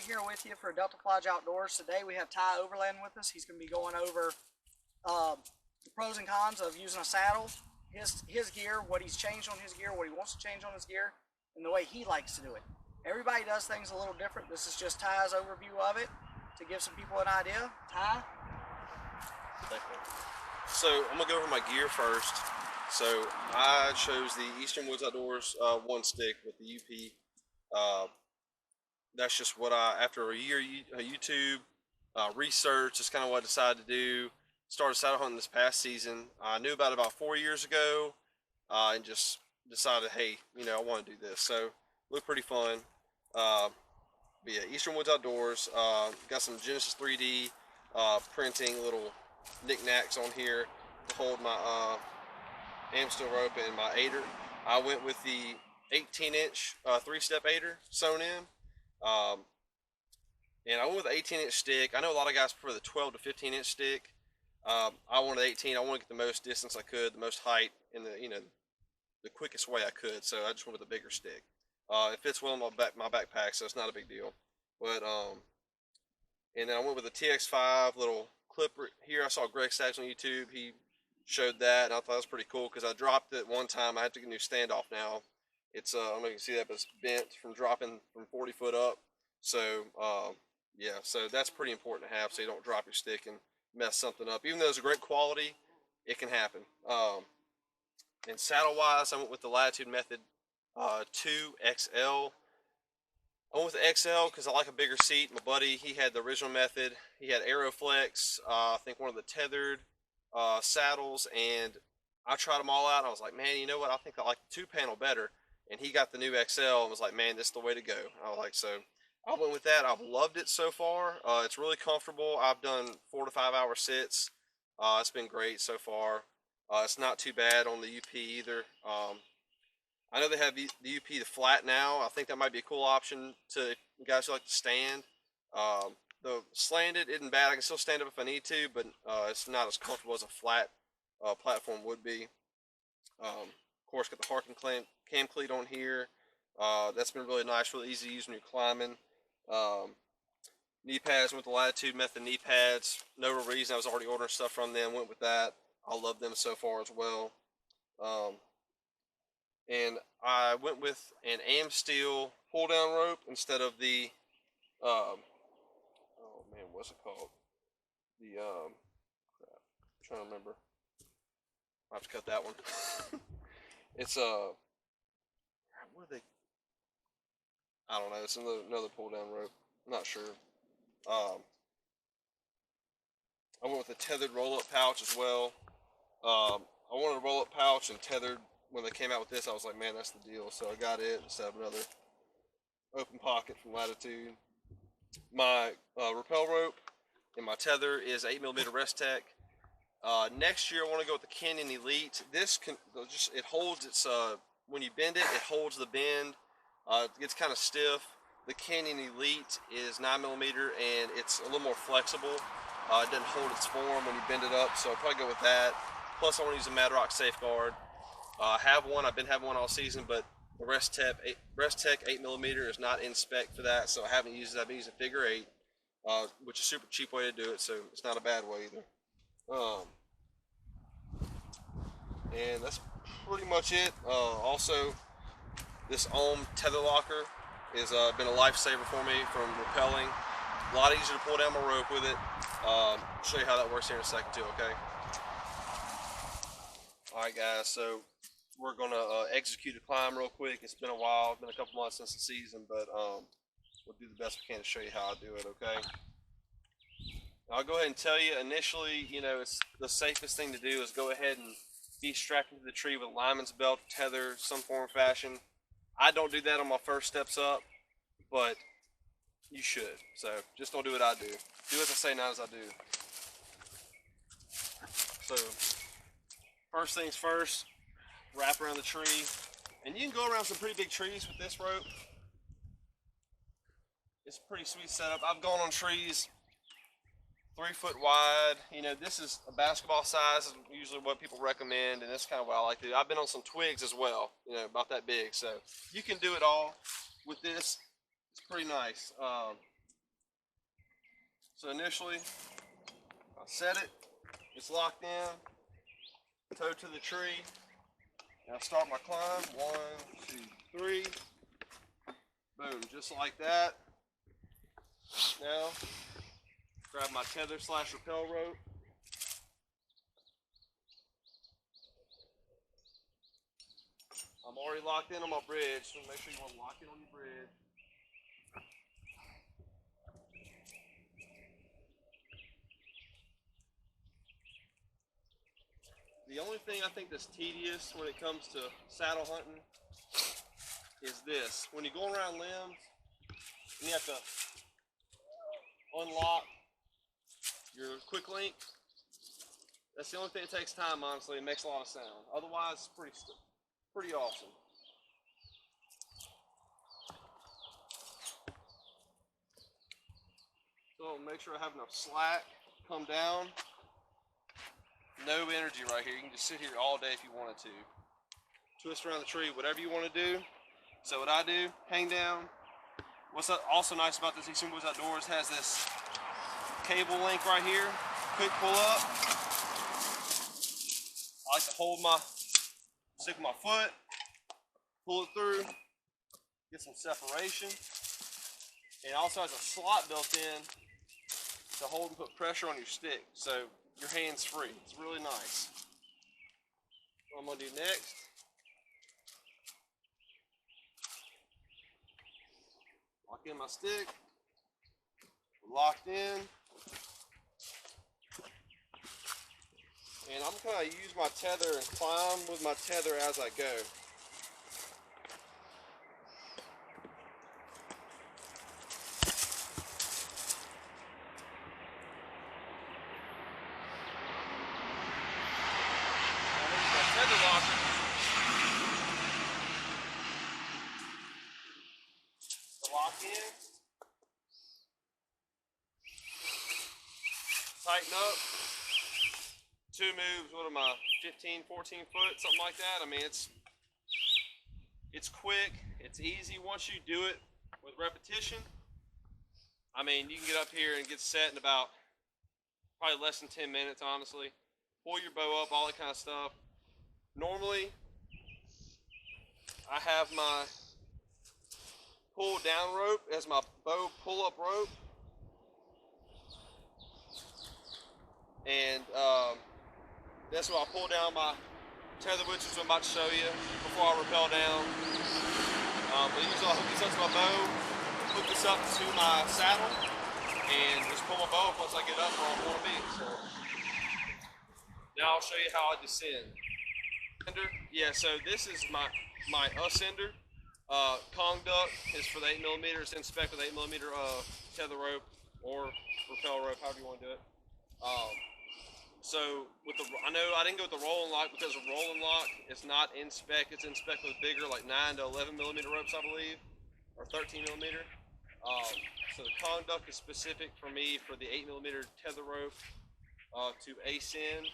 here with you for DeltaFlauge Outdoors. Today we have Ty Overland with us. He's going to be going over the pros and cons of using a saddle, his gear, what he's changed on his gear, what he wants to change on his gear, and the way he likes to do it. Everybody does things a little different. This is just Ty's overview of it to give some people an idea. Ty? So I'm going to go over my gear first. So I chose the Eastern Woods Outdoors one stick with the UP. That's just what after a year of YouTube research, that's kind of what I decided to do. Started saddle hunting this past season. I knew about 4 years ago and just decided, hey, I want to do this. So looked pretty fun. But yeah, Eastern Woods Outdoors. Got some Genesis 3D printing little knickknacks on here to hold my Amstel rope and my aider. I went with the 18-inch 3-step aider sewn in. And I went with an 18-inch stick. I know a lot of guys prefer the 12 to 15-inch stick. I wanted 18. I wanted to get the most distance I could, the most height, in the quickest way I could. So I just went with a bigger stick. It fits well in my backpack, so it's not a big deal. But and then I went with a TX5 little clipper here. I saw Greg Sachs on YouTube. He showed that, and I thought it was pretty cool because I dropped it one time. I have to get a new standoff now. It's I don't know if you can see that, but it's bent from dropping from 40 foot up. So yeah, so that's pretty important to have, so you don't drop your stick and mess something up. Even though it's a great quality, it can happen. And saddle wise, I went with the Latitude Method 2 XL. I went with the XL because I like a bigger seat. My buddy, he had the original Method. He had Aeroflex, I think one of the tethered saddles, and I tried them all out. And I was like, man, you know what? I think I like the 2-panel better. And he got the new XL and was like, man, this is the way to go. I was like, so I went with that. I've loved it so far. It's really comfortable. I've done 4 to 5 hour sits. It's been great so far. It's not too bad on the UP either. I know they have the UP the flat now. I think that might be a cool option to guys who like to stand. The slanted isn't bad. I can still stand up if I need to, but it's not as comfortable as a flat platform would be. Of course, got the Harkin cam cleat on here. That's been really nice, really easy to use when you're climbing. Knee pads with the Latitude Method knee pads. No real reason. I was already ordering stuff from them. Went with that. I love them so far as well. And I went with an Amstel pull down rope instead of the oh man, what's it called? The crap. I'm trying to remember. I have to cut that one. It's what are they? I don't know. It's another pull down rope. I'm not sure. I went with a tethered roll up pouch as well. I wanted a roll up pouch and tethered. When they came out with this, I was like, man, that's the deal. So I got it instead of another open pocket from Latitude. My rappel rope and my tether is 8mm Restec. Next year I want to go with the Canyon Elite. This it holds its when you bend it, it holds the bend. It gets kind of stiff. The Canyon Elite is 9mm and it's a little more flexible. It doesn't hold its form when you bend it up, so I'll probably go with that. Plus I want to use a Mad Rock Safeguard. I have one. I've been having one all season, but the Restec 8mm is not in spec for that, so I haven't used it. I've been using Figure 8, which is a super cheap way to do it, so it's not a bad way either. And that's pretty much it. Also, this Ohm tether locker has been a lifesaver for me from rappelling. A lot easier to pull down my rope with it. I'll show you how that works here in a second too, okay? Alright guys, so we're going to execute a climb real quick. It's been a while. It's been a couple months since the season, but we'll do the best we can to show you how I do it, okay? I'll go ahead and tell you, initially, it's the safest thing to do is go ahead and be strapped into the tree with a lineman's belt, tether, some form of fashion. I don't do that on my first steps up, but you should. So just don't do what I do. Do as I say, not as I do. So first things first, wrap around the tree, and you can go around some pretty big trees with this rope. It's a pretty sweet setup. I've gone on trees 3 foot wide. This is a basketball size, is usually what people recommend, and that's kind of what I like to do. I've been on some twigs as well, about that big. So you can do it all with this. It's pretty nice. So initially, I set it, it's locked in, toe to the tree. Now start my climb, 1, 2, 3, boom, just like that. Now, grab my tether / rappel rope. I'm already locked in on my bridge, so make sure you want to lock it on your bridge. The only thing I think that's tedious when it comes to saddle hunting is this. When you go around limbs, you have to unlock your quick link. That's the only thing that takes time, honestly. It makes a lot of sound. Otherwise, it's pretty awesome. So make sure I have enough slack. Come down. No energy right here. You can just sit here all day if you wanted to. Twist around the tree, whatever you want to do. So what I do, hang down. What's also nice about this Eastern Woods Outdoors has this cable link right here. Quick pull up. I like to stick my foot, pull it through, get some separation. And it also has a slot built in to hold and put pressure on your stick, so your hand's free. It's really nice. What I'm gonna do next, lock in my stick, locked in, and I'm gonna use my tether and climb with my tether as I go. Tighten up. 2 moves, what am I, 15, 14 foot, something like that. I mean, it's quick, it's easy once you do it with repetition. I mean, you can get up here and get set in about probably less than 10 minutes, honestly. Pull your bow up, all that kind of stuff. Normally, I have my pull down rope as my bow pull up rope. And that's why I pull down my tether, which is what I'm about to show you before I rappel down. But usually I'll hook this up to my bow, hook this up to my saddle, and just pull my bow up once I get up where I want to be. So now I'll show you how I descend. Yeah, so this is my ascender. Kong duck is for the 8mm. It's in spec with 8mm tether rope or rappel rope, however you want to do it. So I know I didn't go with the rolling lock because the rolling lock is not in spec. It's in spec with bigger, like 9 to 11mm ropes, I believe, or 13mm. So the Kong duck is specific for me for the 8mm tether rope to ascend.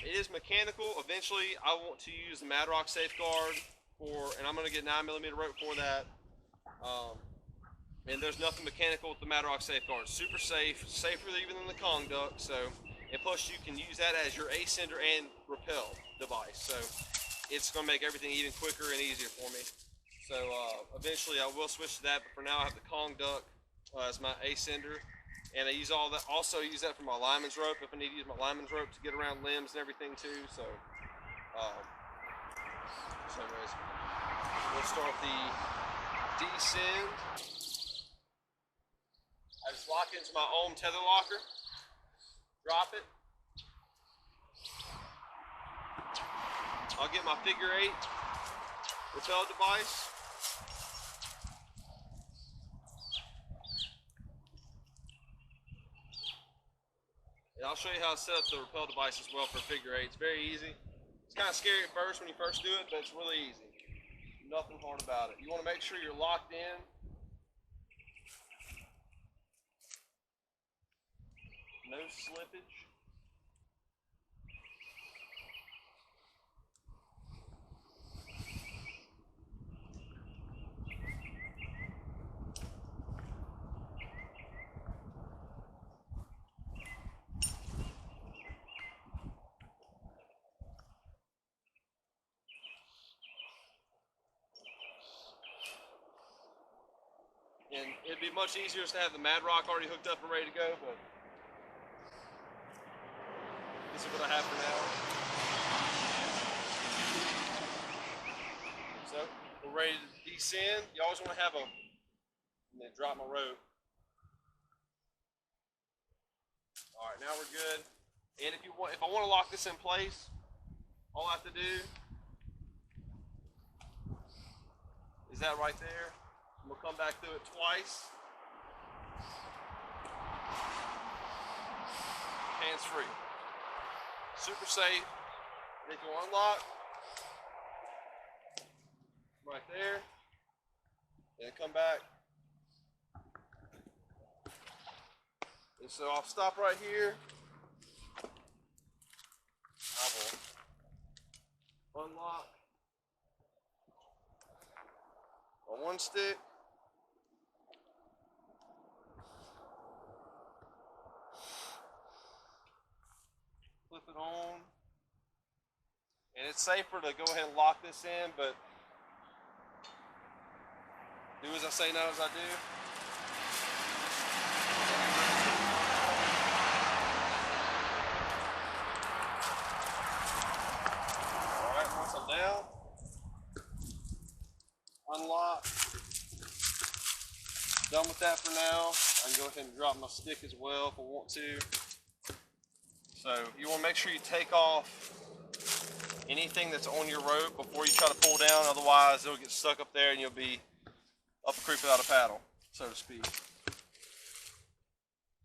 It is mechanical. Eventually, I want to use the Mad Rock Safeguard and I'm going to get 9mm rope for that. And there's nothing mechanical with the Mad Rock Safeguard. Super safe, safer even than the Kong duck. So, and plus you can use that as your ascender and rappel device. So it's going to make everything even quicker and easier for me. So eventually I will switch to that, but for now I have the Kong duck as my ascender. And I use also use that for my lineman's rope if I need to use my lineman's rope to get around limbs and everything too. So, anyways, we'll start the descend. I just lock into my own tether locker, drop it. I'll get my figure 8 rappel device. And I'll show you how to set up the rappel device as well for figure 8. It's very easy. It's kind of scary at first when you first do it, but it's really easy. Nothing hard about it. You want to make sure you're locked in. No slippage. And it'd be much easier just to have the Mad Rock already hooked up and ready to go, but this is what I have for now. So we're ready to descend. You always want to have and then drop my rope. All right, now we're good. And if I want to lock this in place, all I have to do is that right there. I'm gonna come back through it twice. Hands free. Super safe. If you unlock, right there, and come back. And so I'll stop right here. I will unlock on one stick. Flip it on. And it's safer to go ahead and lock this in, but do as I say, not as I do. Alright, once I'm down, unlock. Done with that for now. I can go ahead and drop my stick as well if I want to. So you want to make sure you take off anything that's on your rope before you try to pull down, otherwise it'll get stuck up there and you'll be up a creek without a paddle, so to speak. So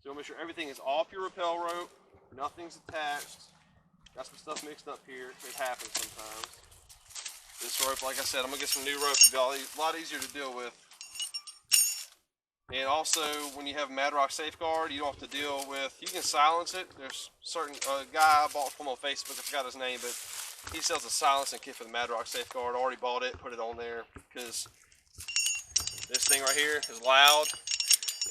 you'll make sure everything is off your rappel rope, nothing's attached. Got some stuff mixed up here, it happens sometimes. This rope, like I said, I'm gonna get some new rope, it'll be a lot easier to deal with. And also, when you have Mad Rock Safeguard, you don't have to deal with, you can silence it. There's certain, guy I bought from on Facebook, I forgot his name, but he sells a silencing kit for the Mad Rock Safeguard. I already bought it, put it on there, because this thing right here is loud.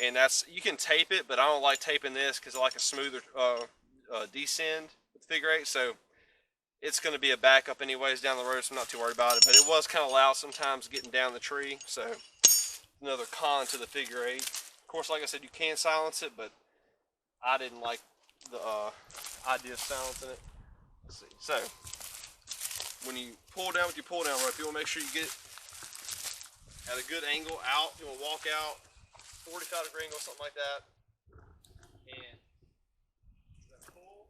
And you can tape it, but I don't like taping this because I like a smoother descend with figure eight. So it's going to be a backup anyways down the road, so I'm not too worried about it. But it was kind of loud sometimes getting down the tree, so another con to the figure eight. Of course, like I said, you can silence it, but I didn't like the idea of silencing it. Let's see. So when you pull down with your pull down rope, you want to make sure you get at a good angle out. You want to walk out 45-degree angle, something like that. And that pull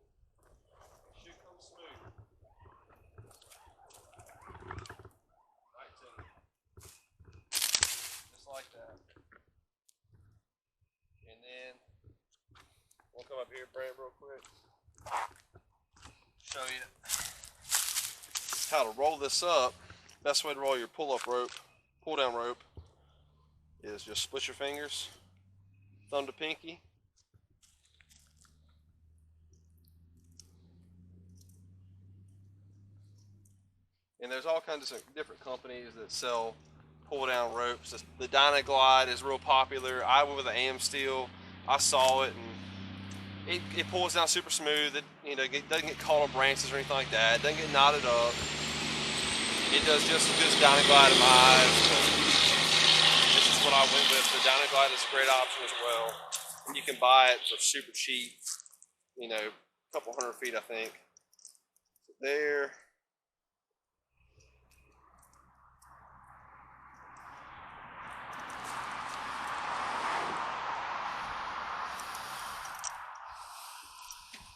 should come smooth. Right to me. Just like that. And then we'll come up here, Brent, real quick. Show you how to roll this up. Best way to roll your pull-up rope, pull-down rope, is just split your fingers, thumb to pinky. And there's all kinds of different companies that sell pull-down ropes. The Dynaglide is real popular. I went with the AM Steel. I saw it, and it pulls down super smooth. It doesn't get caught on branches or anything like that. It doesn't get knotted up. It does just as good as Dynaglide in my eyes. But this is what I went with. The Dynaglide is a great option as well. And you can buy it for super cheap. A couple hundred feet, I think. So there.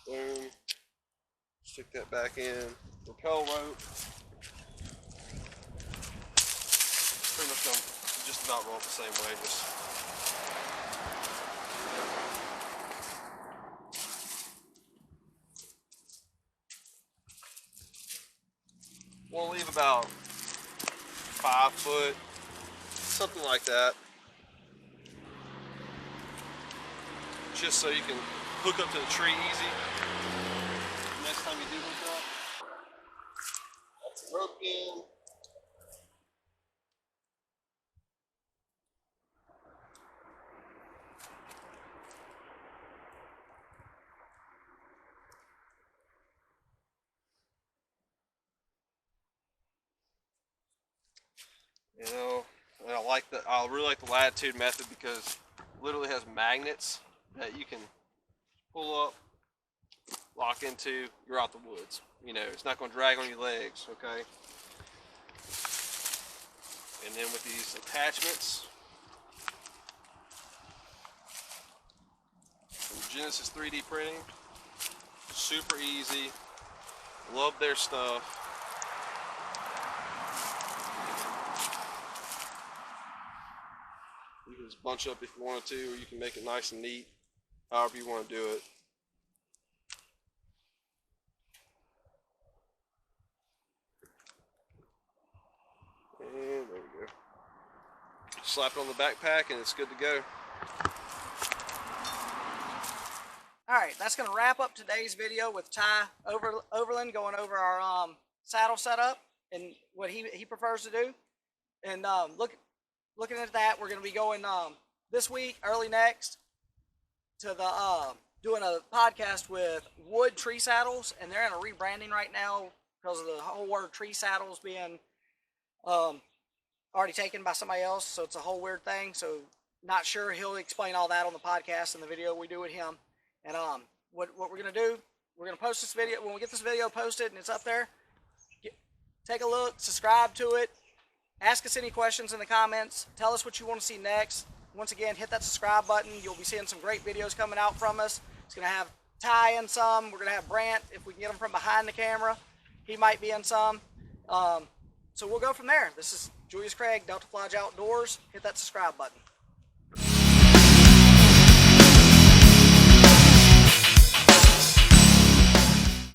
Boom. Stick that back in. Rappel rope. Pretty much gonna just about roll it the same way. We'll leave about 5 foot, something like that, just so you can hook up to the tree easy. Next time you do hook up, that's the rope in. And I really like the latitude method because it literally has magnets that you can pull up, lock into, you're out the woods. You know, it's not going to drag on your legs, okay? And then with these attachments from Genesis 3D Printing, super easy, love their stuff. You can just bunch up if you wanted to, or you can make it nice and neat, however you want to do it. And there we go. Slap it on the backpack and it's good to go. Alright, that's going to wrap up today's video with Ty Overland going over our saddle setup and what he prefers to do. And looking at that, we're going to be going this week, early next, to the doing a podcast with Wood Tree Saddles, and they're in a rebranding right now because of the whole word tree saddles being already taken by somebody else, so it's a whole weird thing. So not sure. He'll explain all that on the podcast and the video we do with him. And what we're gonna do, we're gonna post this video when we get this video posted and it's up there. Take a look, subscribe to it, ask us any questions in the comments, tell us what you want to see next. Once again, hit that subscribe button. You'll be seeing some great videos coming out from us. It's gonna have Ty in some. We're gonna have Brant if we can get him from behind the camera. He might be in some. So we'll go from there. This is Julius Craig, DeltaFlauge Outdoors. Hit that subscribe button.